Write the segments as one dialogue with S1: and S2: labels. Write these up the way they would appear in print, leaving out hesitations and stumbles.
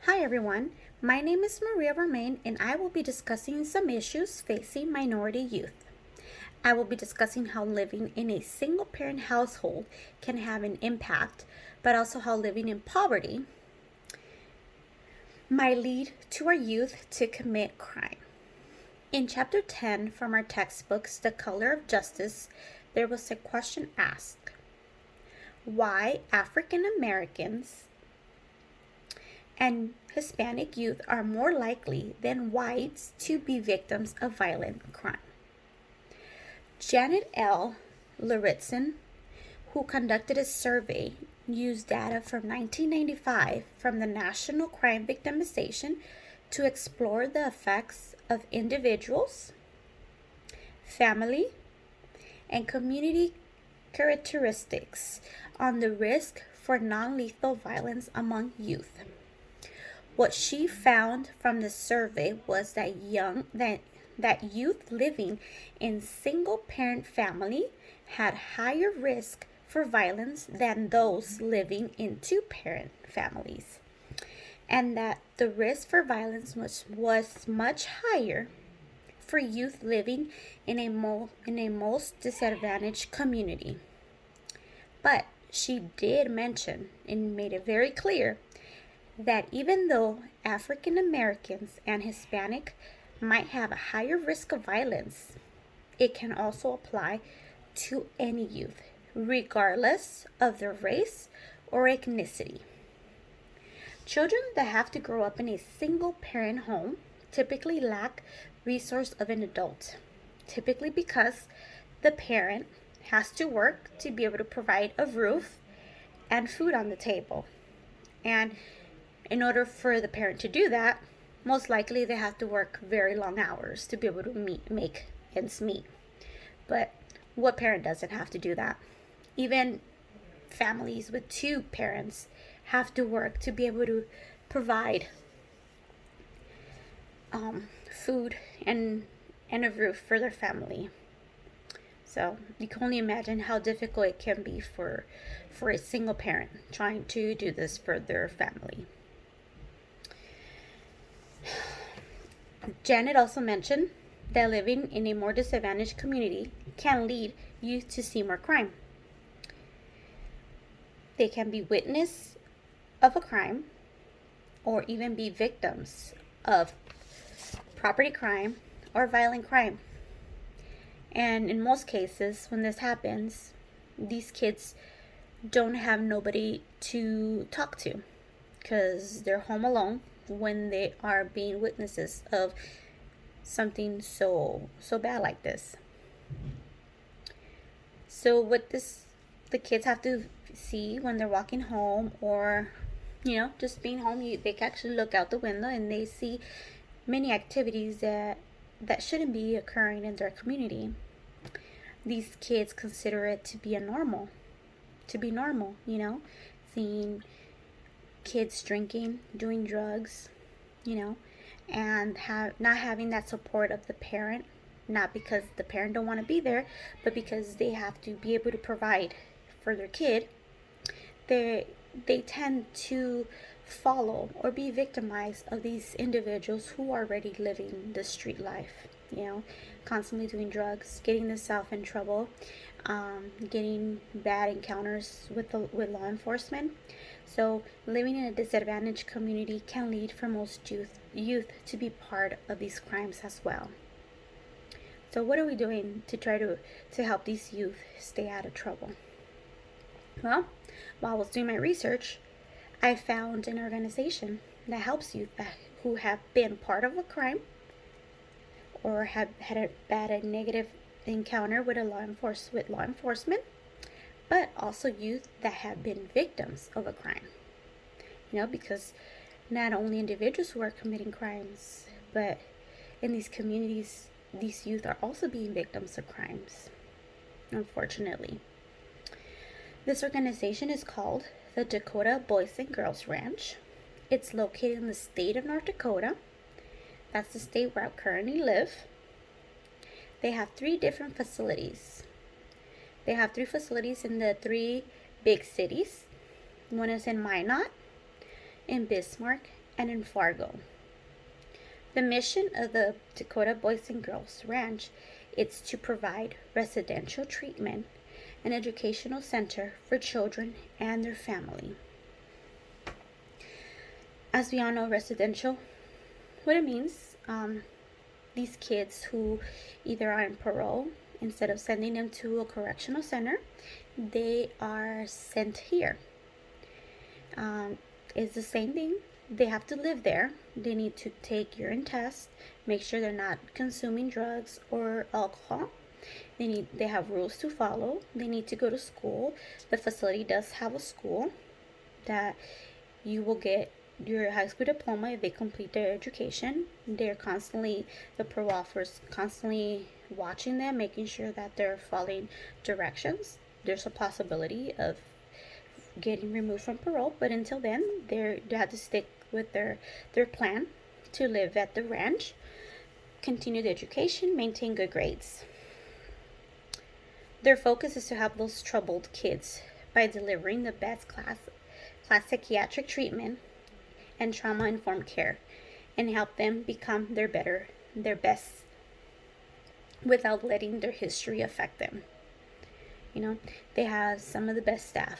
S1: Hi everyone, my name is Maria Romain and I will be discussing some issues facing minority youth. I will be discussing how living in a single parent household can have an impact, but also how living in poverty might lead to our youth to commit crime. In chapter 10 from our textbooks, The Color of Justice, there was a question asked: why African Americans and Hispanic youth are more likely than whites to be victims of violent crime. Janet L. Lauritsen, who conducted a survey, used data from 1995 from the National Crime Victimization to explore the effects of individuals, family, and community characteristics on the risk for non-lethal violence among youth. What she found from the survey was that youth living in single-parent family had higher risk for violence than those living in two-parent families, and that the risk for violence was much higher for youth living in a most disadvantaged community. But she did mention and made it very clear that even though African Americans and Hispanic might have a higher risk of violence, it can also apply to any youth, regardless of their race or ethnicity. Children that have to grow up in a single parent home typically lack resource of an adult, typically because the parent has to work to be able to provide a roof and food on the table. And in order for the parent to do that, most likely they have to work very long hours to be able to make ends meet. But what parent doesn't have to do that? Even families with two parents have to work to be able to provide food and a roof for their family. So you can only imagine how difficult it can be for a single parent trying to do this for their family. Janet also mentioned that living in a more disadvantaged community can lead youth to see more crime. They can be witness of a crime or even be victims of property crime or violent crime. And in most cases, when this happens, these kids don't have nobody to talk to because they're home alone when they are being witnesses of something so bad like this. So what the kids have to see when they're walking home, or just being home, they can actually look out the window and they see many activities that shouldn't be occurring in their community. These kids consider it to be normal, seeing kids drinking, doing drugs, and not having that support of the parent, not because the parent don't want to be there, but because they have to be able to provide for their kid. They tend to follow or be victimized of these individuals who are already living the street life, constantly doing drugs, getting themselves in trouble, getting bad encounters with law enforcement. So living in a disadvantaged community can lead for most youth to be part of these crimes as well. So what are we doing to try to help these youth stay out of trouble? Well, while I was doing my research, I found an organization that helps youth who have been part of a crime or have had a negative encounter with law enforcement, but also youth that have been victims of a crime. Because not only individuals who are committing crimes, but in these communities, these youth are also being victims of crimes, unfortunately. This organization is called the Dakota Boys and Girls Ranch. It's located in the state of North Dakota. That's the state where I currently live. They have 3 different facilities. They have 3 facilities in the 3 big cities. One is in Minot, in Bismarck, and in Fargo. The mission of the Dakota Boys and Girls Ranch is to provide residential treatment and educational center for children and their family. As we all know, residential, what it means, these kids who either are in parole, instead of sending them to a correctional center, they are sent here. It's the same thing. They have to live there. They need to take urine tests, make sure they're not consuming drugs or alcohol. They have rules to follow. They need to go to school. The facility does have a school that you will get your high school diploma if they complete their education. They're constantly, the parole officers constantly watching them, making sure that they're following directions. There's a possibility of getting removed from parole, but until then, they have to stick with their plan to live at the ranch, continue the education, maintain good grades. Their focus is to help those troubled kids by delivering the best class psychiatric treatment and trauma-informed care, and help them become their best, without letting their history affect them. They have some of the best staff.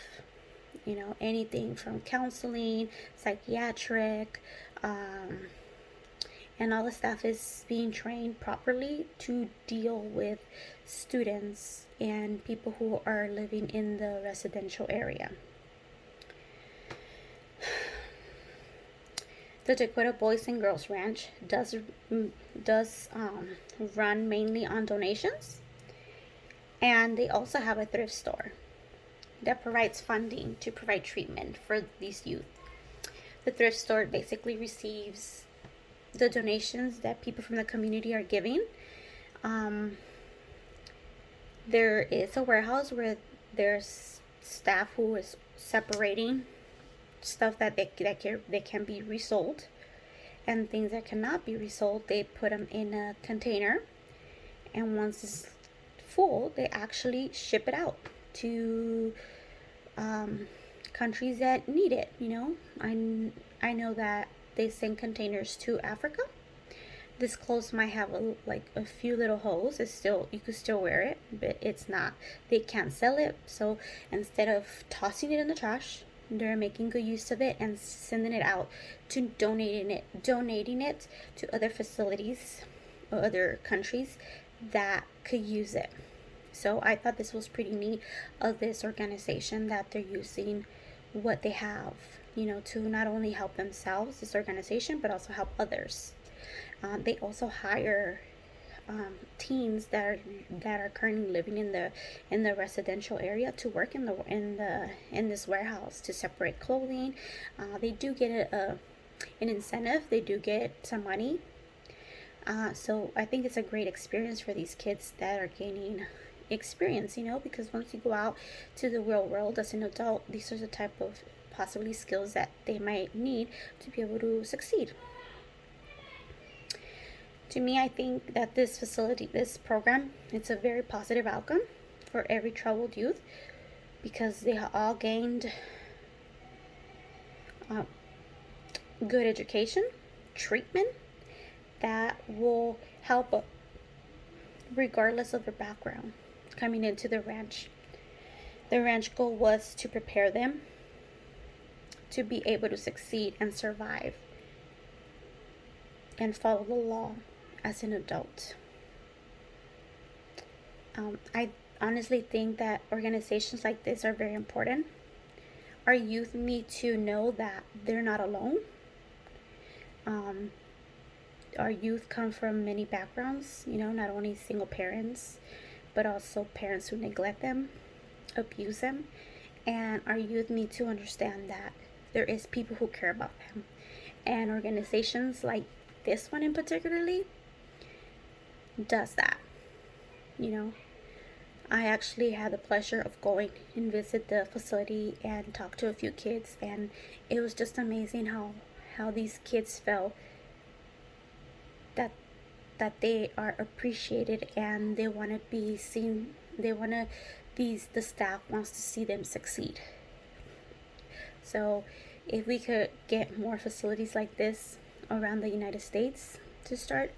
S1: Anything from counseling, psychiatric, and all the staff is being trained properly to deal with students and people who are living in the residential area. The Dakota Boys and Girls Ranch does run mainly on donations, and they also have a thrift store that provides funding to provide treatment for these youth. The thrift store basically receives the donations that people from the community are giving. There is a warehouse where there's staff who is separating stuff that they can be resold, and things that cannot be resold, they put them in a container, and once it's full, they actually ship it out to countries that need it. I know that they send containers to Africa. This clothes might have a few little holes. You could still wear it, but it's not. They can't sell it, so instead of tossing it in the trash, they're making good use of it and sending it out to donating it to other facilities or other countries that could use it. So I thought this was pretty neat of this organization, that they're using what they have, to not only help themselves, this organization, but also help others. They also hire teens that are currently living in the residential area to work in this warehouse to separate clothing. They do get an incentive. They do get some money. So I think it's a great experience for these kids that are gaining experience, because once you go out to the real world as an adult, these are the type of possibly skills that they might need to be able to succeed. To me, I think that this program, it's a very positive outcome for every troubled youth, because they have all gained good education, treatment that will help regardless of their background coming into the ranch. The ranch goal was to prepare them to be able to succeed and survive and follow the law as an adult. I honestly think that organizations like this are very important. Our youth need to know that they're not alone. Our youth come from many backgrounds, not only single parents, but also parents who neglect them, abuse them. And our youth need to understand that there is people who care about them. And organizations like this one in particularly does that. I actually had the pleasure of going and visit the facility and talk to a few kids, and it was just amazing how these kids felt that they are appreciated and they want to be seen. The staff wants to see them succeed. So If we could get more facilities like this around the United States to start,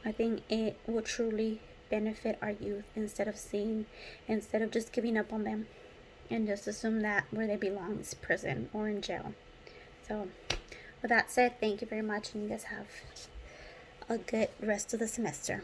S1: I think it will truly benefit our youth, instead of just giving up on them and just assume that where they belong is prison or in jail. So with that said, thank you very much, and you guys have a good rest of the semester.